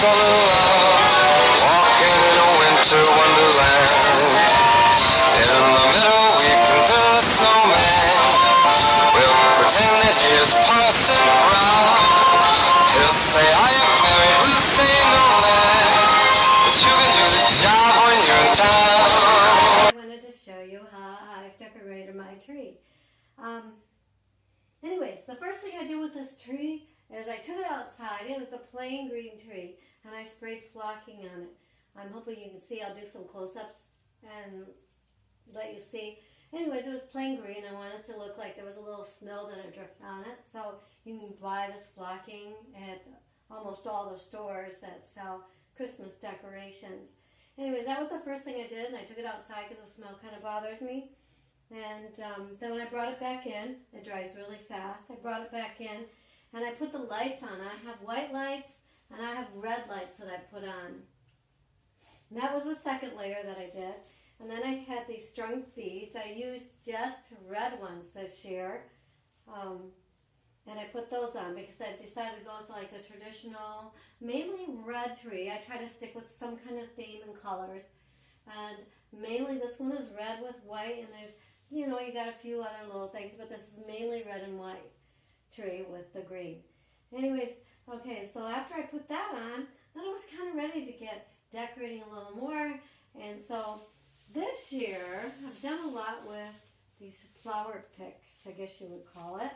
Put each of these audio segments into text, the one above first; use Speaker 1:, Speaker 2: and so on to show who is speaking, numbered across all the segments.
Speaker 1: fall in love, walking in a winter wonderland. In the middle we can build a snowman. We'll pretend that he is Parson Brown. He'll say I am married, we'll say no man, but you can do the job when you're in town.
Speaker 2: I wanted to show you how I've decorated my tree. Anyways, the first thing I did with this tree is I took it outside. It was a plain green tree, and I sprayed flocking on it. I'm hoping you can see. I'll do some close-ups and let you see. Anyways, it was plain green. I wanted it to look like there was a little snow that had dripped on it. So you can buy this flocking at almost all the stores that sell Christmas decorations. Anyways, that was the first thing I did, and I took it outside because the smell kind of bothers me. And then when I brought it back in, it dries really fast. I brought it back in, and I put the lights on. I have white lights, and I have red lights that I put on. And that was the second layer that I did. And then I had these strung beads. I used just red ones this year. And I put those on because I decided to go with like a traditional, mainly red tree. I try to stick with some kind of theme and colors. And mainly this one is red with white, and there's, you know, you got a few other little things, but this is mainly red and white tree with the green. Anyways, okay, so after I put that on, then I was kind of ready to get decorating a little more. And so this year, I've done a lot with these flower picks, I guess you would call it.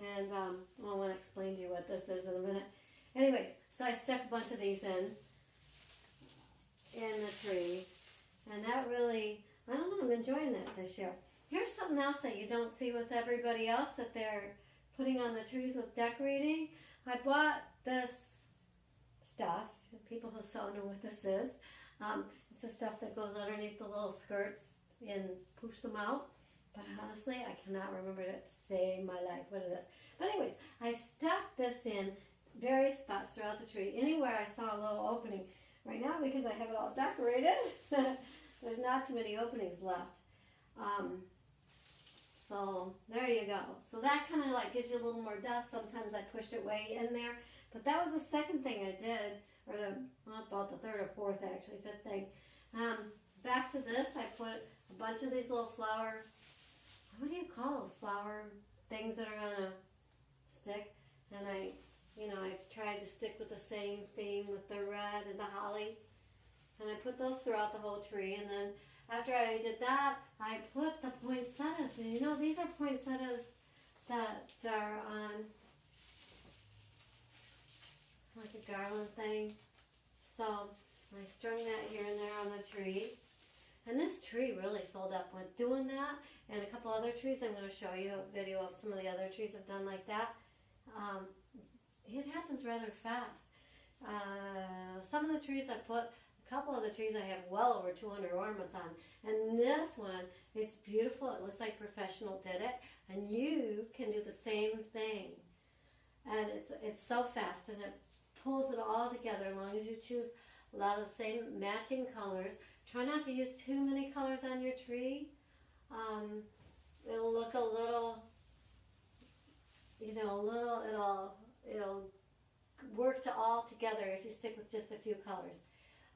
Speaker 2: And I want to explain to you what this is in a minute. Anyways, so I stuck a bunch of these in the tree. And that really, I don't know, I'm enjoying that this year. Here's something else that you don't see with everybody else that they're putting on the trees with decorating. I bought this stuff. People who sew know what this is. It's the stuff that goes underneath the little skirts and poofs them out. But honestly, I cannot remember it to save my life what it is. But anyways, I stuck this in various spots throughout the tree. Anywhere I saw a little opening. Right now, because I have it all decorated, there's not too many openings left. So there you go. So that kind of like gives you a little more depth. Sometimes I pushed it way in there. But that was the second thing I did, or about the third or fourth actually, fifth thing. Back to this, I put a bunch of these little flower, what do you call those flower things that are on a stick? And I tried to stick with the same theme with the red and the holly. And I put those throughout the whole tree. And then after I did that, I put the poinsettias. And you know, these are poinsettias that are on like a garland thing. So I strung that here and there on the tree. And this tree really filled up with doing that. And a couple other trees, I'm going to show you a video of some of the other trees I've done like that. It happens rather fast. Some of the trees I put, a couple of the trees I have well over 200 ornaments on. And this one, it's beautiful. It looks like professional did it. And you can do the same thing. And it's so fast, and it pulls it all together as long as you choose a lot of the same matching colors. Try not to use too many colors on your tree. It'll look a little, it'll work to all together if you stick with just a few colors.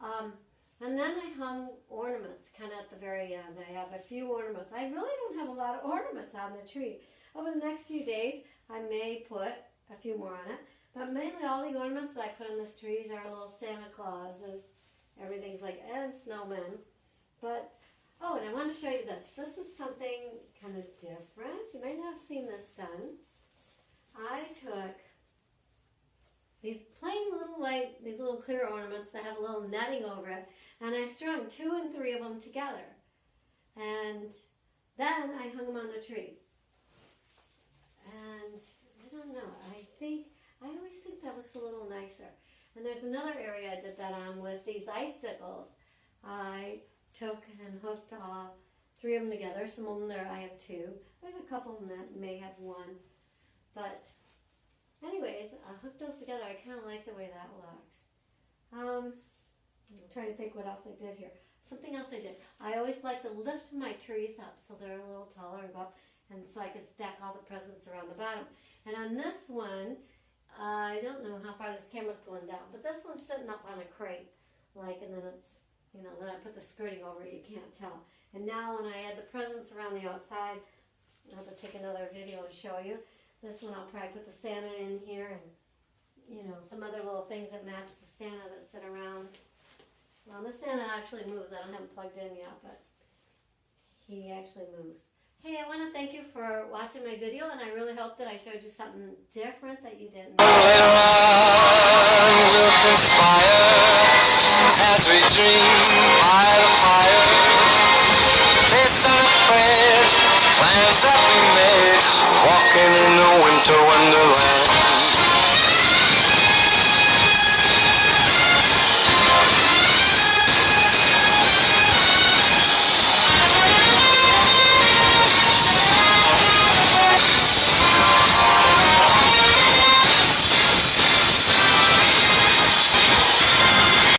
Speaker 2: And then I hung ornaments kind of at the very end. I have a few ornaments. I really don't have a lot of ornaments on the tree. Over the next few days, I may put a few more on it. But mainly all the ornaments that I put on this trees are little Santa Clauses. Everything's like, and snowmen. But, oh, and I want to show you this. This is something kind of different. You might not have seen this done. I took these plain little white, these little clear ornaments that have a little netting over it, and I strung 2 and 3 of them together. And then I hung them on the tree. And I don't know, I always think that looks a little nicer. And there's another area I did that on with these icicles. I took and hooked 3 of them together. Some of them there, I have 2. There's a couple of them that may have 1. But anyways, I hooked those together. I kind of like the way that looks. I'm trying to think what else I did here. Something else I did. I always like to lift my trees up so they're a little taller and go up, and so I could stack all the presents around the bottom. And on this one, I don't know how far this camera's going down, but this one's sitting up on a crate, like, and then it's, you know, then I put the skirting over it, you can't tell. And now when I add the presents around the outside, I'll have to take another video and show you. This one I'll probably put the Santa in here and, you know, some other little things that match the Santa that sit around. Well, the Santa actually moves. I don't have him plugged in yet, but he actually moves. Hey, I want to thank you for watching my video, and I really hope that I showed you something different that you didn't know.
Speaker 1: Later on, we'll conspire as we dream by the fire. Face unafraid, plans that we made, walking in the winter.